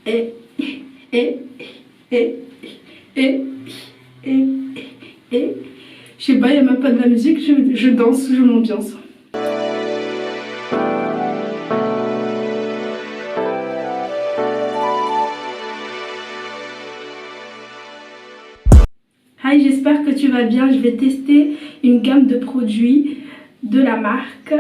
et, et, et, et, et, et. Je sais pas, il n'y a même pas de la musique, je danse, je m'ambiance. Hi, j'espère que tu vas bien. Je vais tester une gamme de produits de la marque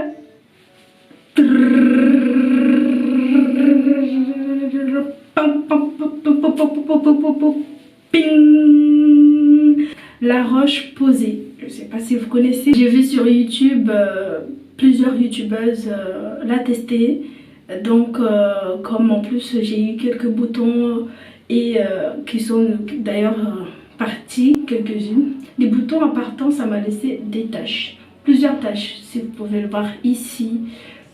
La Roche-Posay. Je sais pas si vous connaissez. J'ai vu sur YouTube plusieurs youtubeuses la tester. Donc comme en plus j'ai eu quelques boutons et qui sont d'ailleurs partis, quelques-unes. Les boutons en partant, ça m'a laissé des taches. Plusieurs taches, si vous pouvez le voir ici.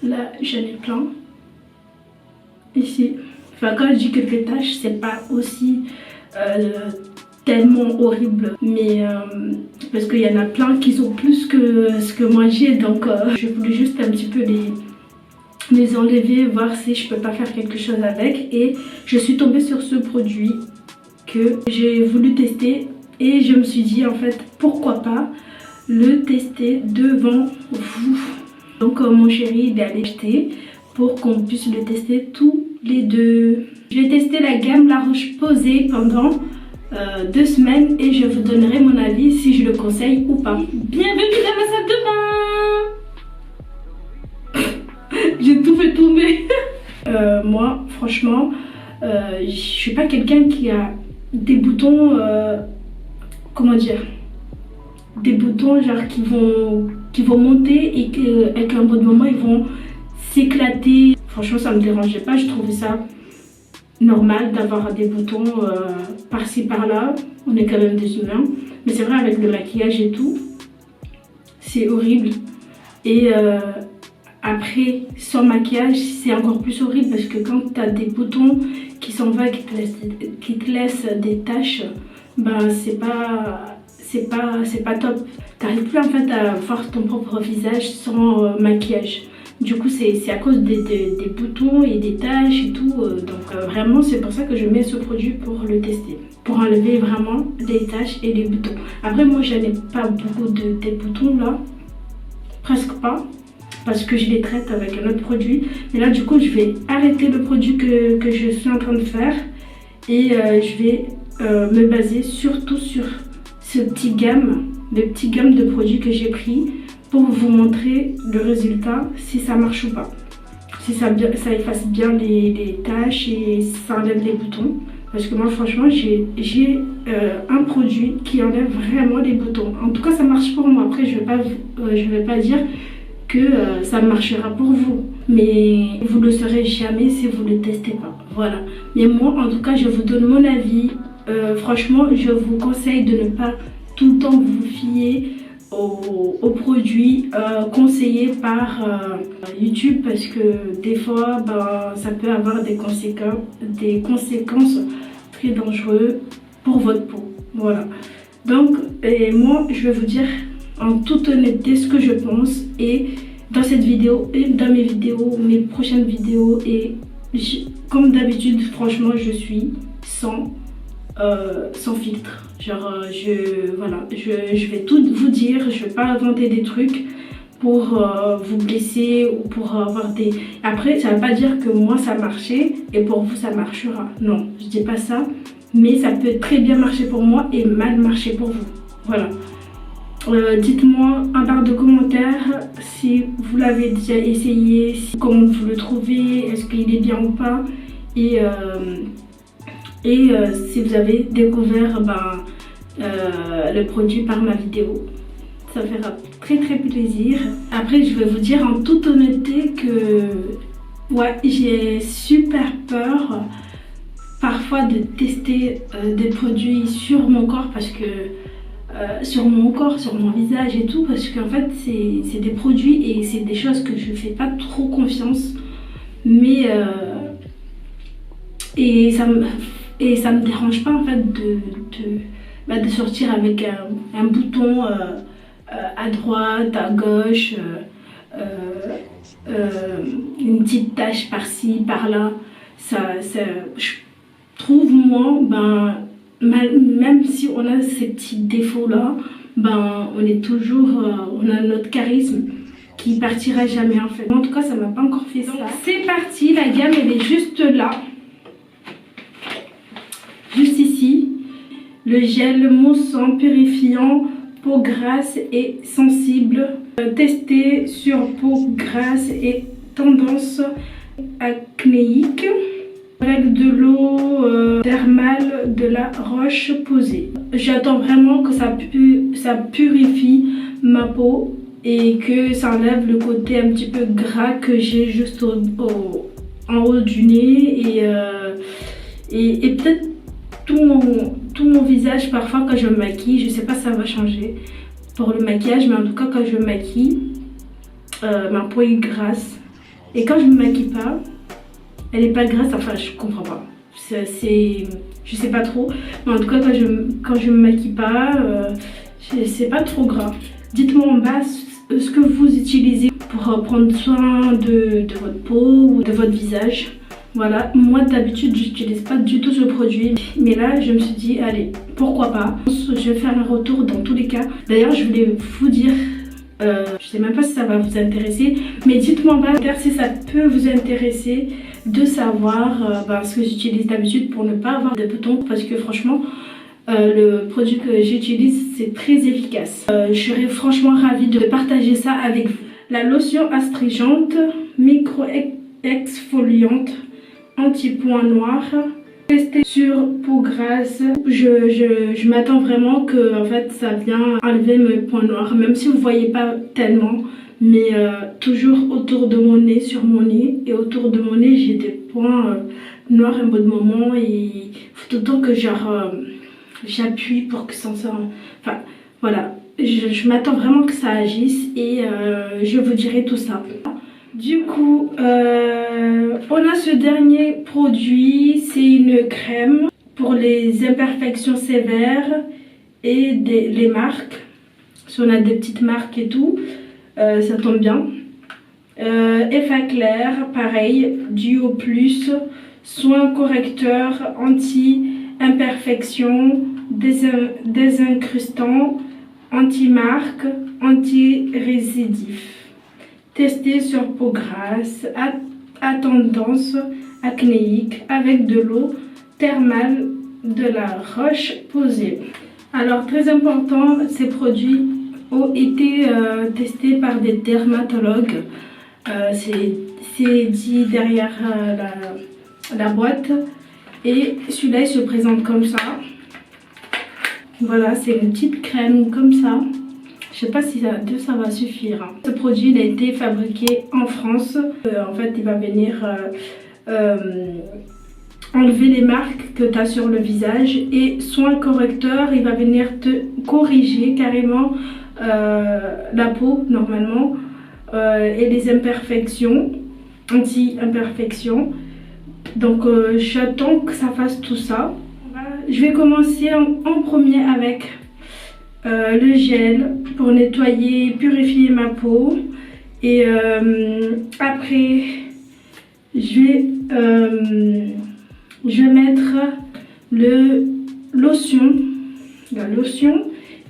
Là, j'en ai plein. Ici. Enfin, quand je dis quelques taches, c'est pas aussi tellement horrible. Mais parce qu'il y en a plein qui sont plus que ce que moi j'ai. Donc, je voulais juste un petit peu les enlever, voir si je peux pas faire quelque chose avec. Et je suis tombée sur ce produit que j'ai voulu tester. Et je me suis dit, en fait, pourquoi pas le tester devant vous. Donc mon chéri il est allé acheter pour qu'on puisse le tester tous les deux. Je vais tester la gamme La Roche-Posay pendant 2 semaines et je vous donnerai mon avis si je le conseille ou pas. Bienvenue dans ma salle de bain. J'ai tout fait tomber. Moi franchement je suis pas quelqu'un qui a des boutons comment dire, des boutons genre qui vont monter et qu'à un bon moment ils vont s'éclater. Franchement ça me dérangeait pas, je trouvais ça normal d'avoir des boutons par-ci par-là. On est quand même des humains. Mais c'est vrai avec le maquillage et tout, c'est horrible. Et après sans maquillage c'est encore plus horrible parce que quand tu as des boutons qui s'en vont, qui te laissent des taches, ben c'est pas top. T'arrives plus en fait à voir ton propre visage sans maquillage. Du coup c'est à cause des boutons et des taches et tout. Donc vraiment c'est pour ça que je mets ce produit pour le tester. Pour enlever vraiment les taches et les boutons. Après moi j'en ai pas beaucoup des boutons là. Presque pas. Parce que je les traite avec un autre produit. Mais là du coup je vais arrêter le produit que je suis en train de faire. Et je vais me baser surtout sur les petites gammes de produits que j'ai pris pour vous montrer le résultat, si ça marche ou pas. Si ça efface bien les taches et ça enlève les boutons. Parce que moi franchement j'ai un produit qui enlève vraiment les boutons. En tout cas ça marche pour moi. Après je vais pas dire que ça marchera pour vous. Mais vous ne le saurez jamais si vous ne le testez pas. Voilà. Mais moi en tout cas je vous donne mon avis. Franchement je vous conseille de ne pas tout le temps vous fier aux produits conseillés par YouTube parce que des fois ça peut avoir des conséquences très dangereuses pour votre peau. Voilà. Donc moi je vais vous dire en toute honnêteté ce que je pense et dans cette vidéo et dans mes prochaines vidéos et comme d'habitude franchement je suis sans filtre. Genre je vais tout vous dire, je vais pas inventer des trucs pour vous blesser ou pour avoir des... Après ça veut pas dire que moi ça marchait et pour vous ça marchera. Non, je dis pas ça, mais ça peut très bien marcher pour moi et mal marcher pour vous. Voilà. Dites-moi en barre de commentaires si vous l'avez déjà essayé, comment vous le trouvez, est-ce qu'il est bien ou pas et si vous avez découvert le produit par ma vidéo, ça fera très plaisir. Après je vais vous dire en toute honnêteté que ouais, j'ai super peur parfois de tester des produits sur mon corps parce que sur mon corps, sur mon visage et tout, parce qu'en fait c'est des produits et c'est des choses que je fais pas trop confiance, mais et ça me dérange pas en fait de sortir avec un bouton à droite, à gauche, une petite tache par-ci, par-là. trouve moi, même si on a ces petits défauts là, on est toujours, on a notre charisme qui partira jamais en fait. En tout cas, ça m'a pas encore fait ça. C'est parti, la gamme elle est juste là, juste ici. Le gel moussant purifiant peau grasse et sensible, testé sur peau grasse et tendance acnéique, avec de l'eau thermale de la roche posée. J'attends vraiment que ça purifie ma peau et que ça enlève le côté un petit peu gras que j'ai juste en haut du nez et peut-être tout mon visage. Parfois quand je me maquille, je sais pas si ça va changer pour le maquillage, mais en tout cas quand je me maquille, ma peau est grasse, et quand je me maquille pas, elle est pas grasse. Enfin, je comprends pas, je sais pas trop, mais en tout cas quand je me maquille pas, c'est pas trop gras. Dites-moi en bas ce que vous utilisez pour prendre soin de votre peau ou de votre visage. Voilà, moi d'habitude j'utilise pas du tout ce produit, mais là je me suis dit allez, pourquoi pas. Je vais faire un retour dans tous les cas. D'ailleurs je voulais vous dire, je sais même pas si ça va vous intéresser, mais dites-moi en bas si ça peut vous intéresser de savoir ce que j'utilise d'habitude pour ne pas avoir de boutons, parce que franchement le produit que j'utilise c'est très efficace. Je serais franchement ravie de partager ça avec vous. La lotion astringente micro exfoliante anti-point noir, testée sur peau grasse. Je m'attends vraiment que en fait ça vient enlever mes points noirs, même si vous voyez pas tellement, mais toujours autour de mon nez, sur mon nez et autour de mon nez j'ai des points noirs un bout de moment, et il faut tout le temps que j'appuie pour que ça soit... Enfin voilà, je m'attends vraiment que ça agisse, et je vous dirai tout ça. Du coup, on a ce dernier produit, c'est une crème pour les imperfections sévères et les marques. Si on a des petites marques et tout, ça tombe bien. Effet clair, pareil, duo plus, soin correcteur, anti-imperfection, désincrustant, anti-marque, anti-récidif. Testé sur peau grasse, à tendance acnéique, avec de l'eau thermale de la roche posée. Alors très important, ces produits ont été testés par des dermatologues. C'est dit derrière la boîte, et celui-là il se présente comme ça. Voilà, c'est une petite crème comme ça. Je sais pas si ça va suffire. Ce produit il a été fabriqué en France. En fait, il va venir enlever les marques que tu as sur le visage, et soin correcteur, il va venir te corriger carrément la peau normalement, et les imperfections, anti-imperfections. Donc j'attends que ça fasse tout ça. Je vais commencer en premier avec le gel pour nettoyer et purifier ma peau, et après je vais mettre la lotion,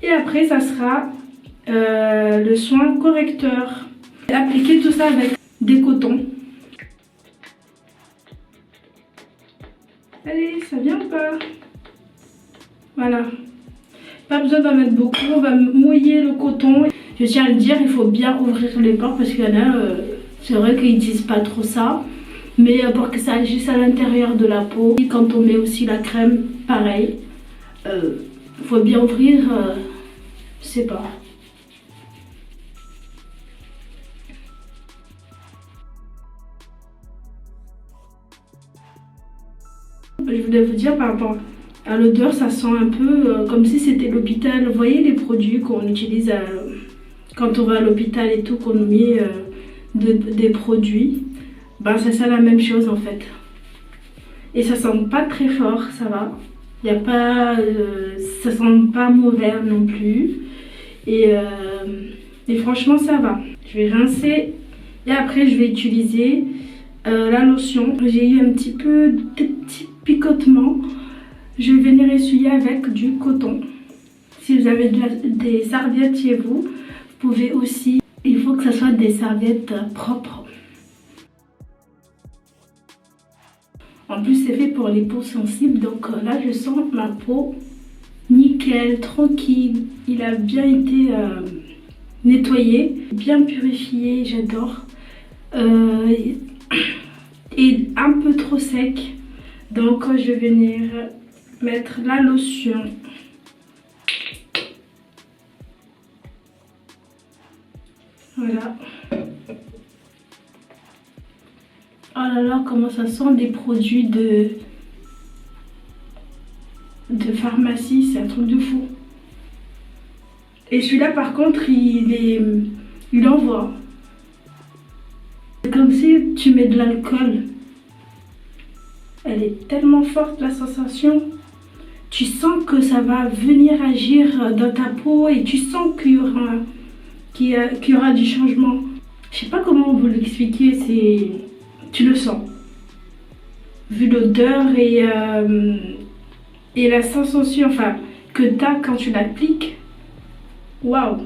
et après ça sera le soin correcteur. Appliquer tout ça avec des cotons. Allez, ça vient ou pas? Voilà. Pas besoin d'en mettre beaucoup, on va mouiller le coton. Je tiens à le dire, il faut bien ouvrir les pores, parce qu'il y en a, c'est vrai qu'ils disent pas trop ça, mais pour que ça agisse à l'intérieur de la peau. Et quand on met aussi la crème, pareil, il faut bien ouvrir ses pores. Je voulais vous dire par rapport à l'odeur, ça sent un peu comme si c'était l'hôpital. Vous voyez les produits qu'on utilise quand on va à l'hôpital et tout, qu'on nous met des produits, ça sent la même chose en fait. Et ça sent pas très fort, ça va. Y a pas, ça sent pas mauvais non plus. Et franchement ça va. Je vais rincer et après je vais utiliser la lotion. J'ai eu un petit peu de petites picotement, je vais venir essuyer avec du coton. Si vous avez des serviettes chez vous, vous pouvez aussi. Il faut que ce soit des serviettes propres. En plus, c'est fait pour les peaux sensibles. Donc là, je sens ma peau nickel, tranquille. Il a bien été nettoyé, bien purifié. J'adore. Et un peu trop sec. Donc je vais venir mettre la lotion. Voilà. Oh là là, comment ça sent des produits de pharmacie, c'est un truc de fou. Et celui-là par contre, il envoie. C'est comme si tu mets de l'alcool. Elle est tellement forte la sensation. Tu sens que ça va venir agir dans ta peau et tu sens qu'il y aura du changement. Je sais pas comment vous l'expliquer, tu le sens. Vu l'odeur et la sensation que tu as quand tu l'appliques. Waouh!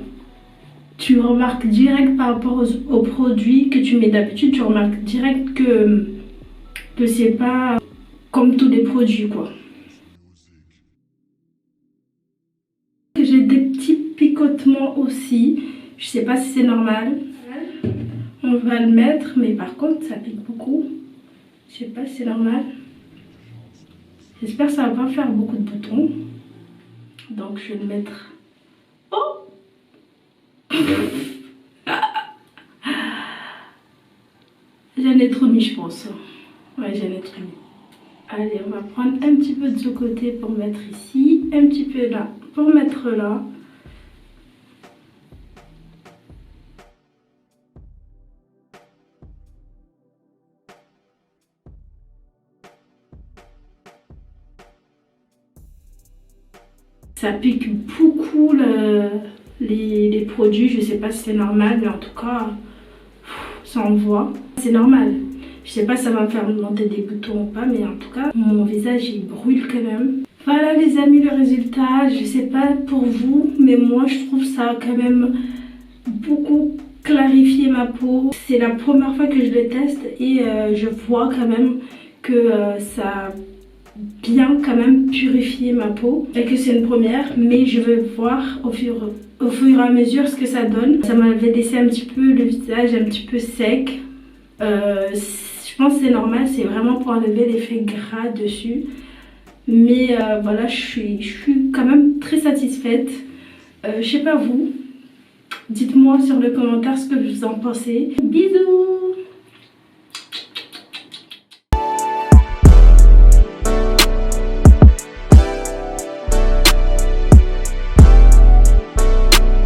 Tu remarques direct par rapport aux produits que tu mets d'habitude, tu remarques direct que c'est pas comme tous les produits quoi. J'ai des petits picotements aussi. Je sais pas si c'est normal. On va le mettre, mais par contre ça pique beaucoup. Je sais pas si c'est normal. J'espère que ça va pas faire beaucoup de boutons. Donc je vais le mettre. Oh! J'en ai trop mis, je pense. Ouais, j'en ai trop mis. Allez, on va prendre un petit peu de ce côté pour mettre ici. Un petit peu là pour mettre là. Ça pique beaucoup les produits, je sais pas si c'est normal, mais en tout cas, ça envoie. C'est normal. Je sais pas si ça va me faire monter des boutons ou pas, mais en tout cas, mon visage il brûle quand même. Voilà les amis, le résultat. Je sais pas pour vous, mais moi je trouve ça quand même beaucoup clarifié ma peau. C'est la première fois que je le teste et je vois quand même que ça bien quand même purifier ma peau et que c'est une première, mais je vais voir au fur et à mesure ce que ça donne. Ça m'avait laissé un petit peu le visage un petit peu sec. Je pense que c'est normal, c'est vraiment pour enlever l'effet gras dessus, mais voilà, je suis quand même très satisfaite. Je sais pas vous, dites-moi sur le commentaire ce que vous en pensez. Bisous.